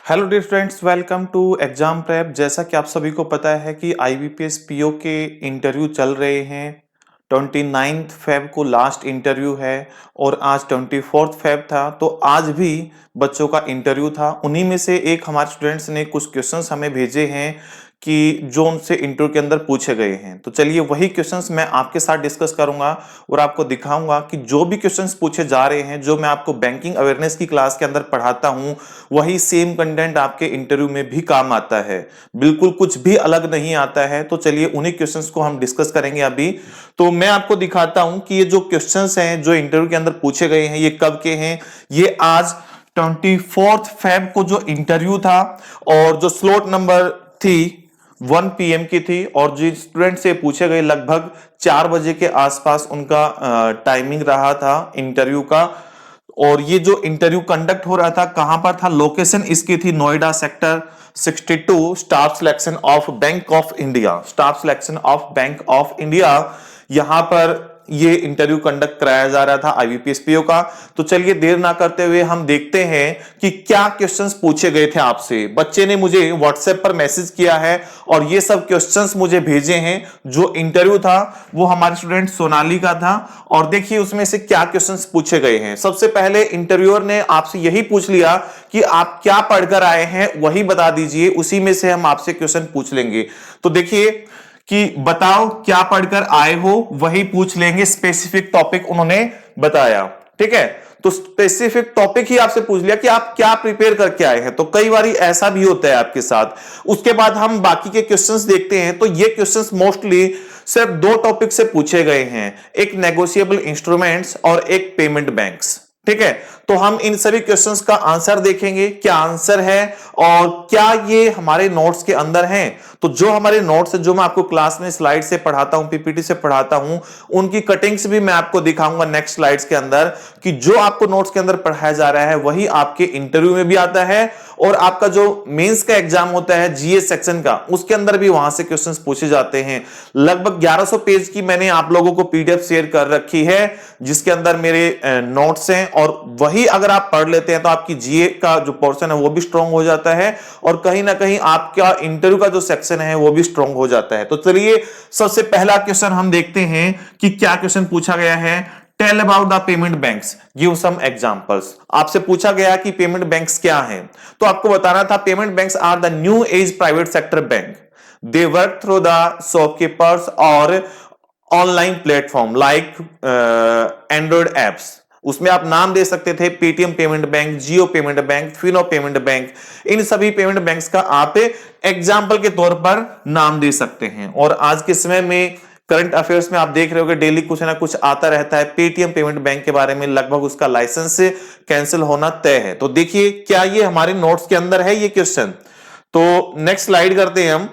Hello dear friends, welcome to exam prep. जैसा कि आप सभी को पता है कि आईबीपीएस पीओ के इंटरव्यू चल रहे हैं। 29 फेब को लास्ट इंटरव्यू है और आज 24 फेब था, तो आज भी बच्चों का इंटरव्यू था। उन्हीं में से एक हमारे स्टूडेंट्स ने कुछ क्वेश्चंस हमें भेजे हैं कि जो उनसे इंटरव्यू के अंदर पूछे गए हैं। तो चलिए वही क्वेश्चंस मैं आपके साथ डिस्कस करूंगा और आपको दिखाऊंगा कि जो भी क्वेश्चंस पूछे जा रहे हैं, जो मैं आपको बैंकिंग अवेयरनेस की क्लास के अंदर पढ़ाता हूं, वही सेम कंटेंट आपके इंटरव्यू में भी काम आता है। बिल्कुल कुछ भी अलग नहीं आता है। तो चलिए उन्हीं क्वेश्चंस को हम डिस्कस करेंगे अभी। तो मैं आपको दिखाता हूं कि ये जो क्वेश्चंस हैं जो इंटरव्यू के अंदर पूछे गए हैं, ये कब के हैं। ये आज 24 फेब को जो इंटरव्यू था और जो स्लॉट नंबर थी 1 PM की थी और जो स्टूडेंट से पूछे गए लगभग 4 बजे के आसपास उनका टाइमिंग रहा था इंटरव्यू का। और ये जो इंटरव्यू कंडक्ट हो रहा था कहां पर था, लोकेशन इसकी थी Noida sector 62, staff selection of bank of India. Staff selection of bank of India, यहां पर ये इंटरव्यू कंडक्ट कराया जा रहा था आईबीपीएस पीओ का। तो चलिए देर ना करते हुए हम देखते हैं कि क्या क्वेश्चंस पूछे गए थे आपसे। बच्चे ने मुझे व्हाट्सएप पर मैसेज किया है और ये सब क्वेश्चंस मुझे भेजे हैं। जो इंटरव्यू था वो हमारे स्टूडेंट सोनाली का था और देखिए उसमें से क्या क्वेश्चंस पूछे गए हैं। सबसे पहले इंटरव्यूअर ने आपसे यही पूछ लिया कि आप क्या पढ़कर आए हैं, वही बता दीजिए, उसी में से हम आपसे क्वेश्चन पूछ लेंगे। तो देखिए कि बताओ क्या पढ़कर आए हो, वही पूछ लेंगे। स्पेसिफिक टॉपिक उन्होंने बताया, ठीक है। तो स्पेसिफिक टॉपिक ही आपसे पूछ लिया कि आप क्या प्रिपेयर करके आए हैं। तो कई बार ऐसा भी होता है आपके साथ। उसके बाद हम बाकी के क्वेश्चंस देखते हैं। तो ये क्वेश्चंस मोस्टली सिर्फ दो टॉपिक से पूछे गए हैं, एक नेगोशिएबल इंस्ट्रूमेंट्स और एक पेमेंट बैंक्स, ठीक है। तो हम इन सभी क्वेश्चंस का आंसर देखेंगे, क्या आंसर है और क्या ये हमारे नोट्स के अंदर हैं। तो जो हमारे नोट्स है, जो मैं आपको क्लास में स्लाइड से पढ़ाता हूं, पीपीटी से पढ़ाता हूं, उनकी कटिंग्स भी मैं आपको दिखाऊंगा नेक्स्ट स्लाइड्स के अंदर कि जो आपको नोट्स के अंदर पढ़ाया जा रहा है वही आपके इंटरव्यू में भी आता है और आपका जो मेंस का एग्जाम होता है जीएस सेक्शन का, उसके अंदर भी वहां से क्वेश्चंस पूछे जाते हैं। लगभग 1100 पेज की मैंने आप लोगों को पीडीएफ शेयर कर रखी है जिसके अंदर मेरे नोट्स हैं और वही अगर आप पढ़ लेते हैं तो आपकी जीए का जो पोर्शन है वो भी स्ट्रांग हो जाता है और कहीं ना कहीं आपका इंटरव्यू का जो सेक्शन है वो भी स्ट्रांग हो जाता है। तो चलिए सबसे पहला क्वेश्चन हम देखते हैं कि क्या क्वेश्चन पूछा गया है। Tell about the payment banks, give some examples. आपसे पूछा गया कि पेमेंट बैंक्स क्या हैं, तो आपको बताना था payment banks are the new age private sector bank. They work through the shopkeepers और online platform like Android apps. उसमें आप नाम दे सकते थे Paytm payment bank, Jio payment bank, Fino payment bank. इन सभी पेमेंट बैंक्स का आप एग्जाम्पल के तौर पर नाम दे सकते हैं। और आज के समय में करंट अफेयर्स में आप देख रहे हो कि डेली कुछ ना कुछ आता रहता है। पेटीएम पेमेंट बैंक के बारे में लगभग उसका लाइसेंस कैंसिल होना तय है। तो देखिए क्या ये हमारे नोट्स के अंदर है ये क्वेश्चन। तो नेक्स्ट स्लाइड करते हैं हम।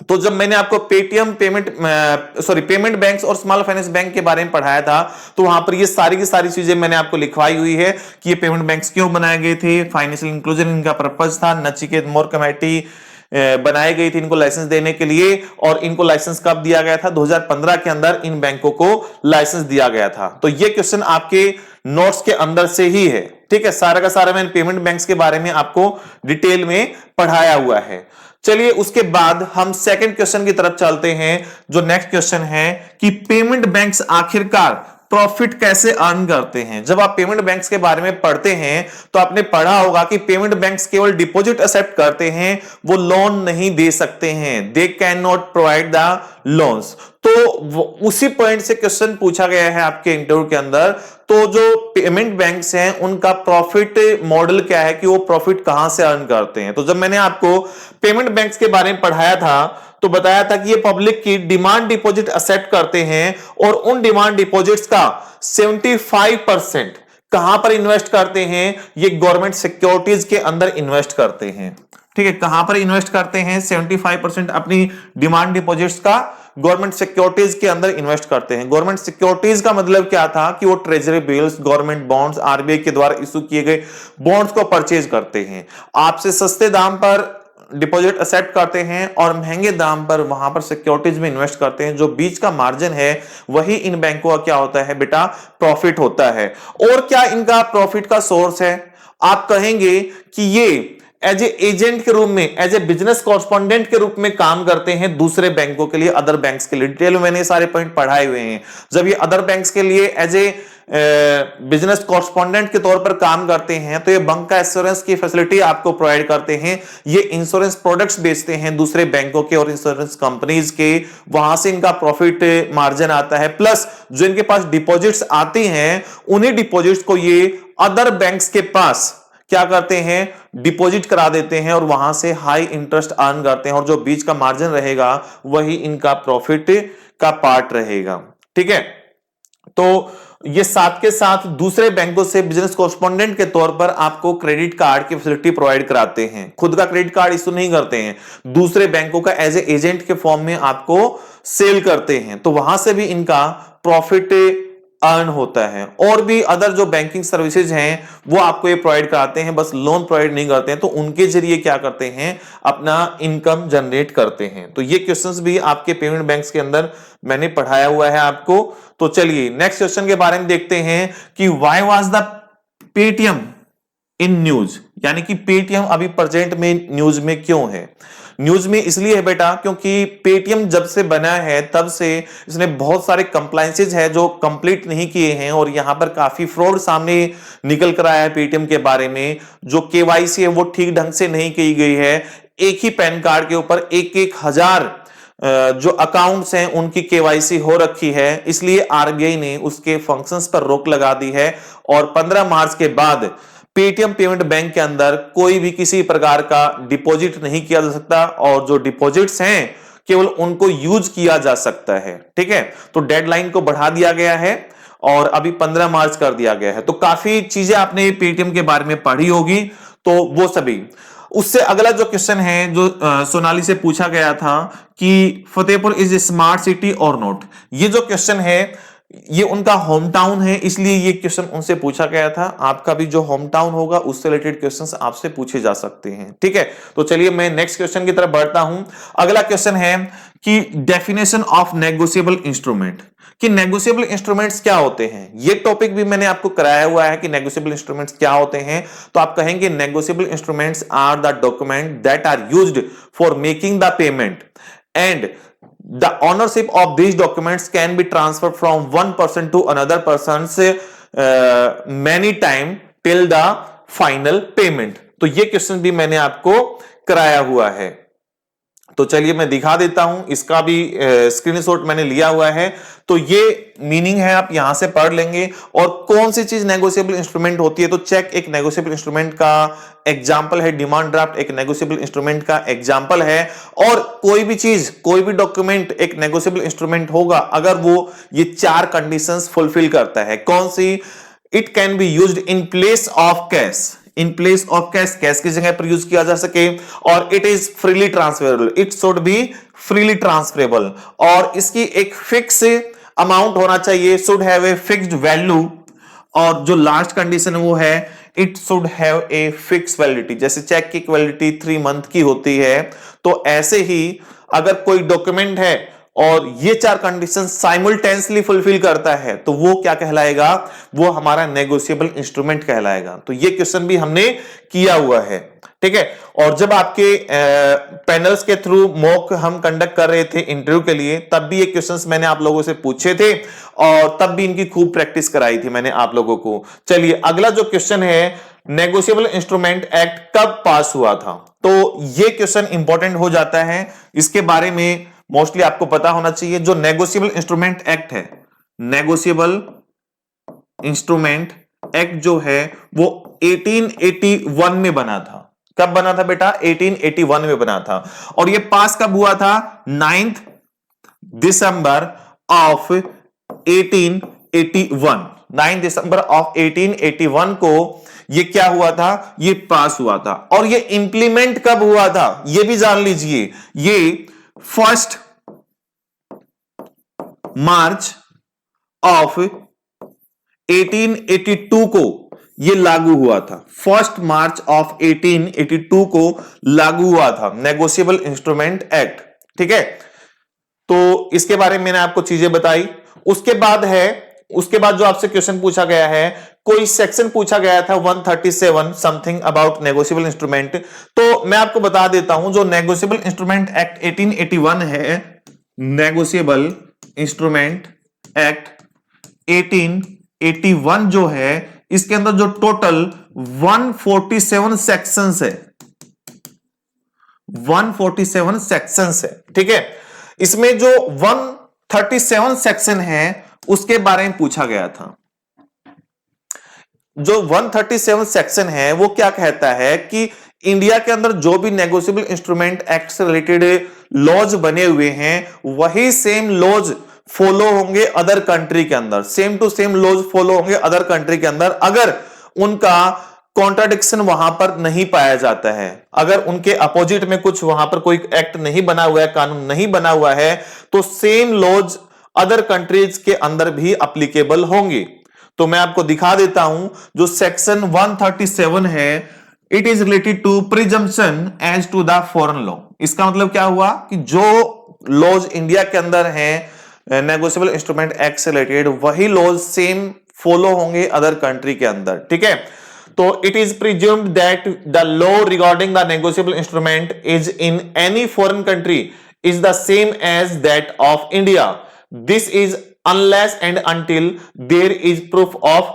तो जब मैंने आपको पेमेंट बैंक्स और स्मॉल फाइनेंस बैंक के बारे में पढ़ाया था तो वहां पर ये सारी की सारी चीजें मैंने आपको लिखवाई हुई है कि ये पेमेंट बैंक्स क्यों बनाए गए थे, फाइनेंशियल इंक्लूजन इनका पर्पज था, नचिकेत मोर कमेटी बनाई गई थी इनको लाइसेंस देने के लिए। और इनको लाइसेंस कब दिया गया था, 2015 के अंदर इन बैंकों को लाइसेंस दिया गया था। तो ये क्वेश्चन आपके नोट्स के अंदर से ही है, ठीक है। सारा का सारा मैंने पेमेंट बैंक्स के बारे में आपको डिटेल में पढ़ाया हुआ है। चलिए उसके बाद हम सेकंड क्वेश्चन की तरफ चलते हैं। जो नेक्स्ट क्वेश्चन है कि पेमेंट बैंक्स आखिरकार प्रॉफिट कैसे अर्न करते हैं। जब आप पेमेंट बैंक्स के बारे में पढ़ते हैं तो आपने पढ़ा होगा कि पेमेंट बैंक्स केवल डिपॉजिट एक्सेप्ट करते हैं, वो लोन नहीं दे सकते हैं। They can not provide the loans. तो उसी पॉइंट से क्वेश्चन पूछा गया है आपके इंटरव्यू के अंदर। तो जो पेमेंट बैंक्स हैं उनका प्रॉफिट मॉडल क्या है कि वो प्रॉफिट कहां से अर्न करते हैं। तो जब मैंने आपको पेमेंट बैंक्स के बारे में पढ़ाया था तो बताया था कि ये पब्लिक की डिमांड डिपॉजिट एक्सेप्ट करते हैं और उन डिमांड डिपॉजिट्स का 75% कहां पर इन्वेस्ट करते हैं, ये गवर्नमेंट सिक्योरिटीज के अंदर इन्वेस्ट करते हैं, ठीक है। कहां पर इन्वेस्ट करते हैं, 75% अपनी डिमांड डिपॉजिट्स का गवर्नमेंट सिक्योरिटीज के अंदर इन्वेस्ट करते हैं। गवर्नमेंट सिक्योरिटीज का मतलब क्या था कि वो treasury bills, government bonds, RBI के द्वारा इशू किए गए बॉन्ड्स को परचेज करते हैं। आपसे सस्ते दाम पर डिपॉजिट एक्सेप्ट करते हैं और महंगे दाम पर वहां पर सिक्योरिटीज में इन्वेस्ट करते हैं। जो बीच का मार्जिन है वही इन बैंकों का क्या होता है बेटा, प्रॉफिट होता है। और क्या इनका प्रॉफिट का सोर्स है, आप कहेंगे कि ये एज ए एजेंट के रूप में, एज ए बिजनेस कॉरस्पॉन्डेंट के रूप में काम करते हैं दूसरे बैंकों के लिए, अदर बैंक्स के लिए। डिटेल में मैंने सारे पॉइंट पढ़ाए हुए हैं। जब ये अदर बैंक्स के लिए एज ए बिजनेस कॉरस्पॉन्डेंट के तौर पर काम करते हैं तो ये बैंक का इंश्योरेंस की फैसिलिटी आपको प्रोवाइड करते हैं। ये इंश्योरेंस प्रोडक्ट्स बेचते हैं दूसरे बैंकों के और इंश्योरेंस कंपनीज के, वहां से इनका प्रॉफिट मार्जिन आता है। प्लस जो इनके पास डिपॉजिट्स आती हैं उन्हीं डिपॉजिट्स को ये अदर बैंक्स के पास क्या करते हैं, डिपॉजिट करा देते हैं और वहां से हाई इंटरेस्ट अर्न करते हैं, और जो बीच का मार्जिन रहेगा वही इनका प्रॉफिट का पार्ट रहेगा। ठीक है, तो ये साथ के साथ दूसरे बैंकों से बिजनेस कॉरस्पॉन्डेंट के तौर पर आपको क्रेडिट कार्ड की फैसिलिटी प्रोवाइड कराते हैं। खुद का क्रेडिट कार्ड इशू नहीं करते हैं, दूसरे बैंकों का एज ए एजेंट के फॉर्म में आपको सेल करते हैं, तो वहां से भी इनका प्रॉफिट अर्न होता है। और भी अदर जो बैंकिंग सर्विसेज हैं वो आपको ये प्रोवाइड कराते हैं, बस लोन प्रोवाइड नहीं करते हैं, तो उनके जरिए क्या करते हैं, अपना इनकम जनरेट करते हैं। तो ये क्वेश्चंस भी आपके पेमेंट बैंक्स के अंदर मैंने पढ़ाया हुआ है आपको। तो चलिए नेक्स्ट क्वेश्चन के बारे में देखते हैं कि why was the Paytm in news, यानी कि पेटीएम अभी प्रेजेंट में न्यूज में क्यों है। न्यूज में इसलिए है बेटा क्योंकि पेटीएम जब से बना है तब से इसने बहुत सारे कंप्लायंसेज है जो कंप्लीट नहीं किए हैं, और यहां पर काफी फ्रॉड सामने निकल कर आया है पेटीएम के बारे में। जो केवाईसी है वो ठीक ढंग से नहीं की गई है, एक ही पैन कार्ड के ऊपर एक हजार जो अकाउंट्स हैं उनकी केवाईसी हो रखी है, इसलिए आरबीआई ने उसके फंक्शंस पर रोक लगा दी है। और 15 मार्च के बाद पेटीएम पेमेंट बैंक के अंदर कोई भी किसी प्रकार का डिपॉजिट नहीं किया जा सकता, और जो डिपॉजिट्स हैं केवल उनको यूज किया जा सकता है। ठीक है, तो डेडलाइन को बढ़ा दिया गया है और अभी 15 मार्च कर दिया गया है। तो काफी चीजें आपने पेटीएम के बारे में पढ़ी होगी, तो वो सभी। उससे अगला जो क्वेश्चन है जो सोनाली से पूछा गया था कि Fatehpur is a smart city और नॉट, ये जो क्वेश्चन है ये उनका होम टाउन है, इसलिए ये क्वेश्चन उनसे पूछा गया था। आपका भी जो होम टाउन होगा उससे रिलेटेड क्वेश्चंस आपसे पूछे जा सकते हैं। ठीक है, तो चलिए मैं नेक्स्ट क्वेश्चन की तरफ बढ़ता हूं। अगला क्वेश्चन है कि डेफिनेशन ऑफ नेगोशिएबल इंस्ट्रूमेंट, कि नेगोशिएबल इंस्ट्रूमेंट्स क्या होते हैं। ये टॉपिक भी मैंने आपको कराया हुआ है कि नेगोशिएबल इंस्ट्रूमेंट्स क्या होते हैं। तो आप कहेंगे negotiable instruments are the document that are used for making the payment and the ownership of these documents can be transferred from one person to another person's many time till the final payment। तो ये question भी मैंने आपको कराया हुआ है। तो चलिए मैं दिखा देता हूं, इसका भी स्क्रीनशॉट मैंने लिया हुआ है। तो ये मीनिंग है, आप यहां से पढ़ लेंगे। और कौन सी चीज नेगोशिएबल इंस्ट्रूमेंट होती है, तो चेक एक नेगोशिएबल इंस्ट्रूमेंट का एग्जांपल है, डिमांड ड्राफ्ट एक नेगोशिएबल इंस्ट्रूमेंट का एग्जांपल है। और कोई भी चीज, कोई भी डॉक्यूमेंट एक नेगोशिएबल इंस्ट्रूमेंट होगा अगर वो ये 4 कंडीशंस फुलफिल करता है। कौन सी? It can be used in place of cash, in place of cash, cash की जगह पर यूज किया जा सके। और it is freely transferable, it should be freely transferable. और इसकी एक फिक्स अमाउंट होना चाहिए, should have a fixed value. और जो लास्ट कंडीशन है वो है it should have a fix validity, जैसे चेक की वैलिडिटी 3 मंथ की होती है। तो ऐसे ही अगर कोई डॉक्यूमेंट है और ये 4 कंडीशन साइमल्टेनियसली फुलफिल करता है तो वो क्या कहलाएगा, वो हमारा नेगोशिएबल इंस्ट्रूमेंट कहलाएगा। तो ये क्वेश्चन भी हमने किया हुआ है। ठीक है, और जब आपके पैनल्स के थ्रू मॉक हम कंडक्ट कर रहे थे इंटरव्यू के लिए, तब भी ये क्वेश्चंस मैंने आप लोगों से पूछे थे और तब भी इनकी खूब प्रैक्टिस कराई थी मैंने आप लोगों को। चलिए अगला जो क्वेश्चन है, नेगोशिएबल इंस्ट्रूमेंट एक्ट कब पास हुआ था। तो ये क्वेश्चन इंपॉर्टेंट हो जाता है, इसके बारे में मोस्टली आपको पता होना चाहिए। जो नेगोशिएबल इंस्ट्रूमेंट एक्ट है, नेगोशिएबल इंस्ट्रूमेंट एक्ट जो है वो 1881 में बना था। कब बना था बेटा? 1881 में बना था। और ये पास कब हुआ था? 9 दिसंबर ऑफ 1881। 9 दिसंबर ऑफ 1881 को ये क्या हुआ था? ये पास हुआ था। और ये इंप्लीमेंट कब हुआ था ये भी जान लीजिए, ये 1 मार्च ऑफ 1882 को ये लागू हुआ था। 1 मार्च ऑफ 1882 को लागू हुआ था नेगोशिएबल इंस्ट्रूमेंट एक्ट। ठीक है, तो इसके बारे में मैंने आपको चीजें बताई। उसके बाद है उसके बाद जो आपसे क्वेश्चन पूछा गया है, कोई सेक्शन पूछा गया था 137 समथिंग अबाउट नेगोशिएबल इंस्ट्रूमेंट। तो मैं आपको बता देता हूं, जो नेगोशिएबल इंस्ट्रूमेंट एक्ट 1881 है, नेगोशिएबल इंस्ट्रूमेंट एक्ट 1881 जो है, इसके अंदर जो टोटल 147 सेक्शंस है, 147 सेक्शंस है, ठीक है। इसमें जो 137 सेक्शन है उसके बारे में पूछा गया था। जो 137 सेक्शन है वो क्या कहता है कि इंडिया के अंदर जो भी नेगोशिएबल इंस्ट्रूमेंट एक्ट से रिलेटेड लॉज बने हुए हैं, वही सेम लॉज फॉलो होंगे अदर कंट्री के अंदर, same to same laws follow होंगे अदर कंट्री के अंदर, अगर उनका कॉन्ट्राडिक्शन वहां पर नहीं पाया जाता है, अगर उनके अपोजिट में कुछ वहां पर कोई एक्ट नहीं बना हुआ है, कानून नहीं बना हुआ है, तो सेम लॉज अदर कंट्रीज के अंदर भी एप्लीकेबल होंगे। तो मैं आपको दिखा देता हूं, जो सेक्शन 137 है, it is related to presumption as to the foreign law. इसका मतलब क्या हुआ कि जो लॉज इंडिया के अंदर हैं नेगोशिएबल इंस्ट्रूमेंट एक्ट से रिलेटेड, वही लॉज सेम फॉलो होंगे अदर कंट्री के अंदर, ठीक है। तो it is presumed that the law regarding the negotiable instrument is in any foreign country is the same as that of India. This is unless and until there is proof of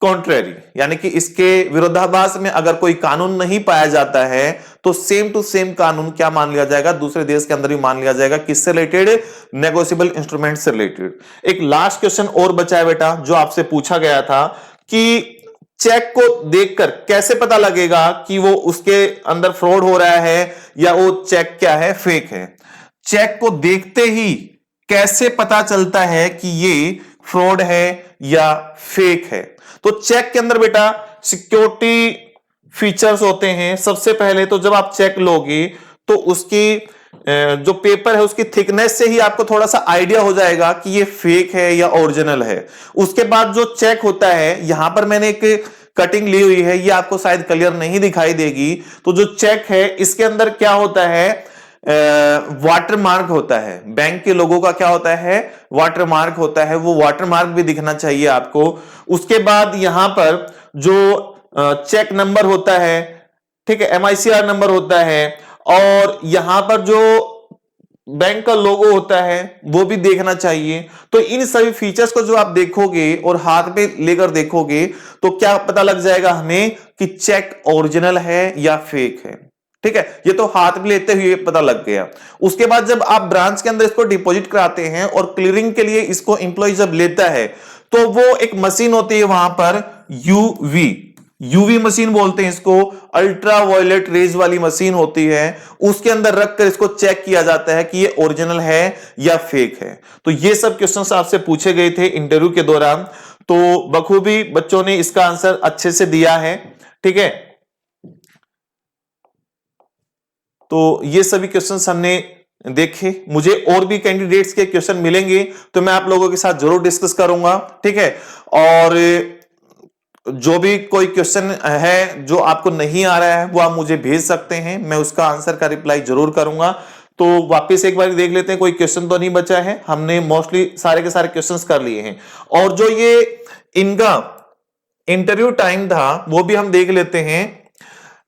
contrary, यानी कि इसके विरोधाभास में अगर कोई कानून नहीं पाया जाता है तो सेम टू सेम कानून क्या मान लिया जाएगा, दूसरे देश के अंदर भी मान लिया जाएगा, किससे रिलेटेड, नेगोशिएबल इंस्ट्रूमेंट से रिलेटेड। एक लास्ट क्वेश्चन और बचा है बेटा, जो आपसे पूछा गया था कि चेक को देखकर कैसे पता लगेगा कि वो उसके अंदर फ्रॉड हो रहा है या वो चेक क्या है, फेक है। चेक को देखते ही कैसे पता चलता है कि ये फ्रॉड है या फेक है। तो चेक के अंदर बेटा सिक्योरिटी फीचर्स होते हैं। सबसे पहले तो जब आप चेक लोगे तो उसकी जो पेपर है उसकी थिकनेस से ही आपको थोड़ा सा आइडिया हो जाएगा कि ये फेक है या ओरिजिनल है। उसके बाद जो चेक होता है, यहां पर मैंने एक कटिंग ली हुई है, ये आपको शायद क्लियर नहीं दिखाई देगी। तो जो चेक है इसके अंदर क्या होता है, वाटर मार्क होता है। बैंक के लोगों का क्या होता है, वाटर मार्क होता है, वो वाटर मार्क भी दिखना चाहिए आपको। उसके बाद यहां पर जो चेक नंबर होता है, ठीक है, MICR नंबर होता है, और यहां पर जो बैंक का लोगो होता है वो भी देखना चाहिए। तो इन सभी फीचर्स को जो आप देखोगे और हाथ में लेकर देखोगे तो क्या पता लग जाएगा हमें कि चेक ओरिजिनल है या फेक है, ठीक है। ये तो हाथ में लेते हुए पता लग गया। उसके बाद जब आप ब्रांच के अंदर इसको डिपॉजिट कराते हैं और क्लियरिंग के लिए इसको एम्प्लॉय जब लेता है तो वो एक मशीन होती है वहां पर, यूवी मशीन बोलते हैं इसको, अल्ट्रा वायलेट रेज वाली मशीन होती है। उसके अंदर रखकर इसको चेक किया जाता है कि ये ओरिजिनल है या फेक है। तो ये सब क्वेश्चंस आपसे पूछे गए थे इंटरव्यू के दौरान, तो बखूबी बच्चों ने इसका आंसर अच्छे से दिया है, ठीक है। तो ये सभी क्वेश्चंस हमने देखे। मुझे और भी कैंडिडेट्स के क्वेश्चन मिलेंगे तो मैं आप लोगों के साथ जरूर डिस्कस करूंगा, ठीक है। और जो भी कोई क्वेश्चन है जो आपको नहीं आ रहा है वो आप मुझे भेज सकते हैं, मैं उसका आंसर का रिप्लाई जरूर करूंगा। तो वापस एक बार देख लेते हैं, कोई क्वेश्चन तो नहीं बचा है, हमने मोस्टली सारे के सारे क्वेश्चंस कर लिए हैं। और जो ये इनका इंटरव्यू टाइम था वो भी हम देख लेते हैं।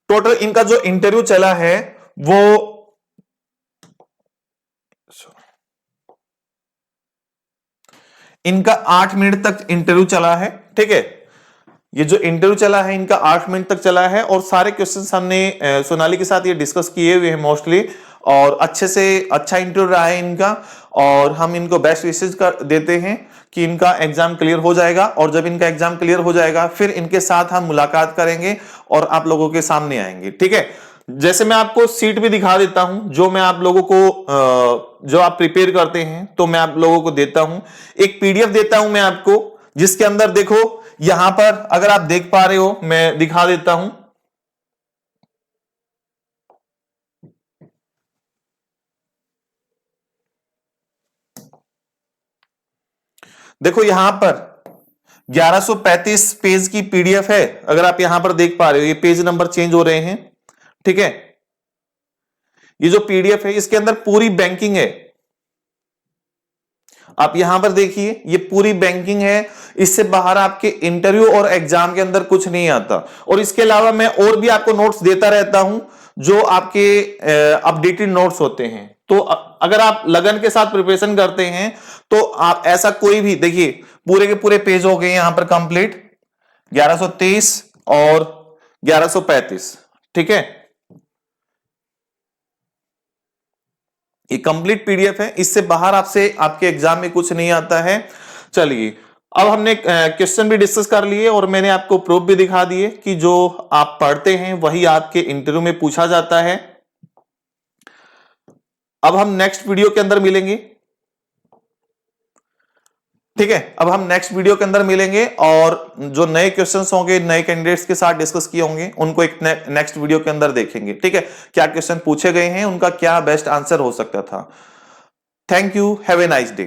टोटल इनका जो इंटरव्यू चला है वो इनका 8 मिनट तक इंटरव्यू चला है, ठीक है। ये जो इंटरव्यू चला है इनका 8 मिनट तक चला है और सारे क्वेश्चंस हमने सोनाली के साथ ये डिस्कस किए हुए हैं मोस्टली, और अच्छे से अच्छा इंटरव्यू रहा है इनका। और हम इनको बेस्ट विशेष कर देते हैं कि इनका एग्जाम क्लियर हो जाएगा, और जब इनका एग्जाम क्लियर हो जाएगा फिर इनके साथ हम मुलाकात करेंगे और आप लोगों के सामने आएंगे, ठीक है। जैसे मैं आपको सीट भी दिखा देता हूं जो मैं आप लोगों को जो आप प्रिपेयर करते हैं तो मैं आप लोगों को देता हूं, एक PDF देता हूं मैं आपको, जिसके अंदर देखो यहां पर अगर आप देख पा रहे हो मैं दिखा देता हूं। देखो यहां पर 1135 पेज की PDF है, अगर आप यहां पर देख पा रहे हो ये पेज नंबर चेंज हो रहे हैं, ठीक है। ये जो PDF है इसके अंदर पूरी बैंकिंग है, आप यहां पर देखिए, ये पूरी बैंकिंग है, इससे बाहर आपके इंटरव्यू और एग्जाम के अंदर कुछ नहीं आता। और इसके अलावा मैं और भी आपको नोट्स देता रहता हूं, जो आपके अपडेटेड नोट्स होते हैं। तो अगर आप लगन के साथ प्रिपरेशन करते हैं तो आप ऐसा कोई भी देखिए, पूरे के पूरे पेज हो गए यहां पर कंप्लीट, 1123 और 1135, ठीक है। ये कंप्लीट पीडीएफ है, इससे बाहर आपसे आपके एग्जाम में कुछ नहीं आता है। चलिए, अब हमने क्वेश्चन भी डिस्कस कर लिए और मैंने आपको प्रूफ भी दिखा दिए कि जो आप पढ़ते हैं वही आपके इंटरव्यू में पूछा जाता है। अब हम नेक्स्ट वीडियो के अंदर मिलेंगे, ठीक है। अब हम नेक्स्ट वीडियो के अंदर मिलेंगे और जो नए क्वेश्चंस होंगे नए कैंडिडेट्स के साथ डिस्कस किए होंगे उनको एक नेक्स्ट वीडियो के अंदर देखेंगे, ठीक है। क्या क्वेश्चन पूछे गए हैं, उनका क्या बेस्ट आंसर हो सकता था। Thank you, have a nice day.